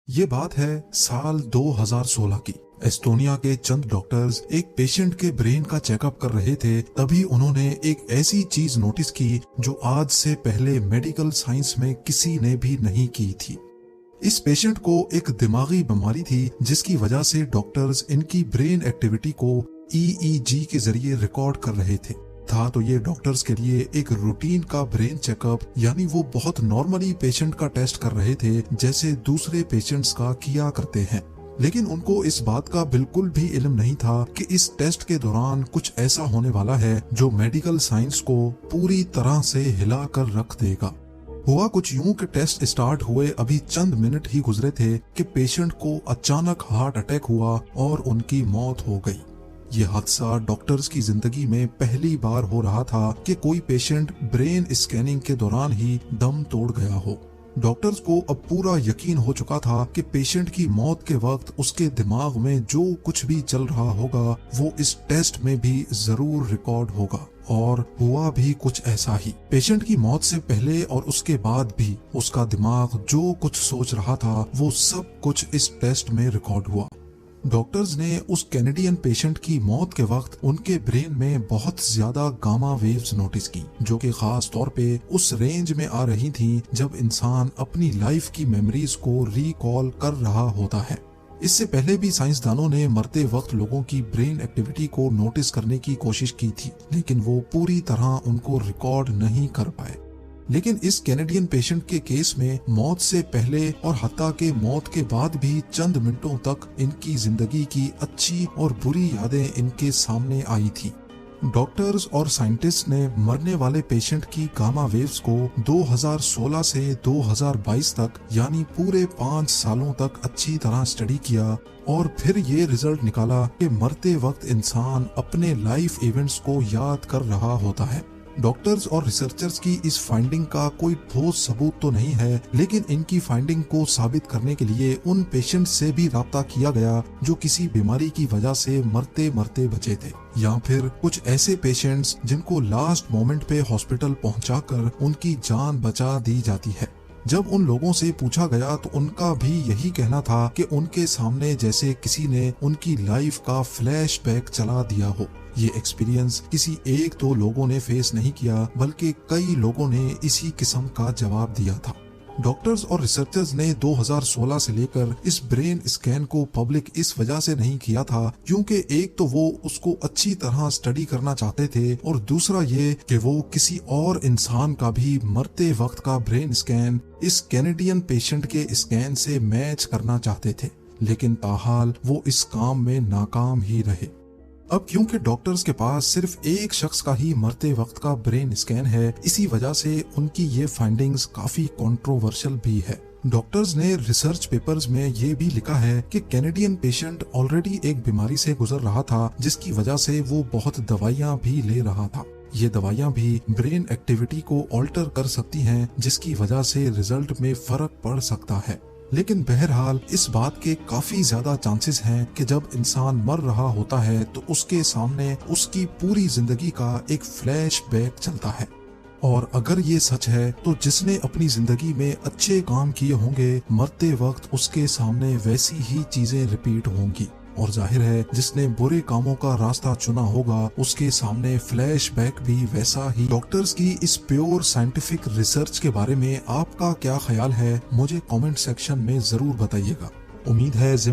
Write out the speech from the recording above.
ये बात है साल 2016 की। एस्टोनिया के चंद डॉक्टर्स एक पेशेंट के ब्रेन का चेकअप कर रहे थे। तभी उन्होंने एक ऐसी चीज नोटिस की जो आज से पहले मेडिकल साइंस में किसी ने भी नहीं की थी। इस पेशेंट को एक दिमागी बीमारी थी जिसकी वजह से डॉक्टर्स इनकी ब्रेन एक्टिविटी को EEG के जरिए रिकॉर्ड कर रहे थे। तो ये डॉक्टर्स के लिए एक रूटीन का ब्रेन चेकअप, यानी वो बहुत नॉर्मली पेशेंट का टेस्ट कर रहे थे जैसे दूसरे पेशेंट्स का किया करते हैं। लेकिन उनको इस बात का बिल्कुल भी इल्म नहीं था कि इस टेस्ट के दौरान कुछ ऐसा होने वाला है जो मेडिकल साइंस को पूरी तरह से हिला कर रख देगा। हुआ कुछ यूं कि टेस्ट स्टार्ट हुए अभी चंद मिनट ही गुजरे थे कि पेशेंट को अचानक हार्ट अटैक हुआ और उनकी मौत हो गई। ये हादसा डॉक्टर्स की जिंदगी में पहली बार हो रहा था कि कोई पेशेंट ब्रेन स्कैनिंग के दौरान ही दम तोड़ गया हो। डॉक्टर्स को अब पूरा यकीन हो चुका था कि पेशेंट की मौत के वक्त उसके दिमाग में जो कुछ भी चल रहा होगा वो इस टेस्ट में भी जरूर रिकॉर्ड होगा। और हुआ भी कुछ ऐसा ही। पेशेंट की मौत से पहले और उसके बाद भी उसका दिमाग जो कुछ सोच रहा था वो सब कुछ इस टेस्ट में रिकॉर्ड हुआ। डॉक्टर्स ने उस कैनेडियन पेशेंट की मौत के वक्त उनके ब्रेन में बहुत ज्यादा गामा वेव्स नोटिस की, जो कि खास तौर पे उस रेंज में आ रही थी जब इंसान अपनी लाइफ की मेमोरीज को रिकॉल कर रहा होता है। इससे पहले भी साइंसदानों ने मरते वक्त लोगों की ब्रेन एक्टिविटी को नोटिस करने की कोशिश की थी, लेकिन वो पूरी तरह उनको रिकॉर्ड नहीं कर पाए। लेकिन इस कैनेडियन पेशेंट के केस में मौत से पहले और हत्ता के मौत के बाद भी चंद मिनटों तक इनकी जिंदगी की अच्छी और बुरी यादें इनके सामने आई थी। डॉक्टर्स और साइंटिस्ट ने मरने वाले पेशेंट की गामा वेव्स को 2016 से 2022 तक यानी पूरे 5 सालों तक अच्छी तरह स्टडी किया और फिर ये रिजल्ट निकाला कि मरते वक्त इंसान अपने लाइफ इवेंट्स को याद कर रहा होता है। डॉक्टर्स और रिसर्चर्स की इस फाइंडिंग का कोई ठोस सबूत तो नहीं है, लेकिन इनकी फाइंडिंग को साबित करने के लिए उन पेशेंट से भी राब्ता किया गया जो किसी बीमारी की वजह से मरते मरते बचे थे, या फिर कुछ ऐसे पेशेंट्स जिनको लास्ट मोमेंट पे हॉस्पिटल पहुंचाकर उनकी जान बचा दी जाती है। जब उन लोगों से पूछा गया तो उनका भी यही कहना था कि उनके सामने जैसे किसी ने उनकी लाइफ का फ्लैशबैक चला दिया हो। ये एक्सपीरियंस किसी एक दो लोगों ने फेस नहीं किया, बल्कि कई लोगों ने इसी किस्म का जवाब दिया था। डॉक्टर्स और रिसर्चर्स ने 2016 से लेकर इस ब्रेन स्कैन को पब्लिक इस वजह से नहीं किया था क्योंकि एक तो वो उसको अच्छी तरह स्टडी करना चाहते थे और दूसरा ये कि वो किसी और इंसान का भी मरते वक्त का ब्रेन स्कैन इस कैनेडियन पेशेंट के स्कैन से मैच करना चाहते थे। लेकिन ताहाल वो इस काम में नाकाम ही रहे। अब क्योंकि डॉक्टर्स के पास सिर्फ एक शख्स का ही मरते वक्त का ब्रेन स्कैन है, इसी वजह से उनकी ये फाइंडिंग्स काफी कंट्रोवर्शियल भी है। डॉक्टर्स ने रिसर्च पेपर्स में ये भी लिखा है कि कैनेडियन पेशेंट ऑलरेडी एक बीमारी से गुजर रहा था जिसकी वजह से वो बहुत दवाइयाँ भी ले रहा था। ये दवाइयाँ भी ब्रेन एक्टिविटी को ऑल्टर कर सकती हैं, जिसकी वजह से रिजल्ट में फर्क पड़ सकता है। लेकिन बहरहाल इस बात के काफी ज्यादा चांसेस हैं कि जब इंसान मर रहा होता है तो उसके सामने उसकी पूरी जिंदगी का एक फ्लैशबैक चलता है। और अगर ये सच है तो जिसने अपनी जिंदगी में अच्छे काम किए होंगे, मरते वक्त उसके सामने वैसी ही चीजें रिपीट होंगी। और जाहिर है जिसने बुरे कामों का रास्ता चुना होगा उसके सामने फ्लैशबैक भी वैसा ही। डॉक्टर्स की इस प्योर साइंटिफिक रिसर्च के बारे में आपका क्या ख्याल है, मुझे कमेंट सेक्शन में जरूर बताइएगा। उम्मीद है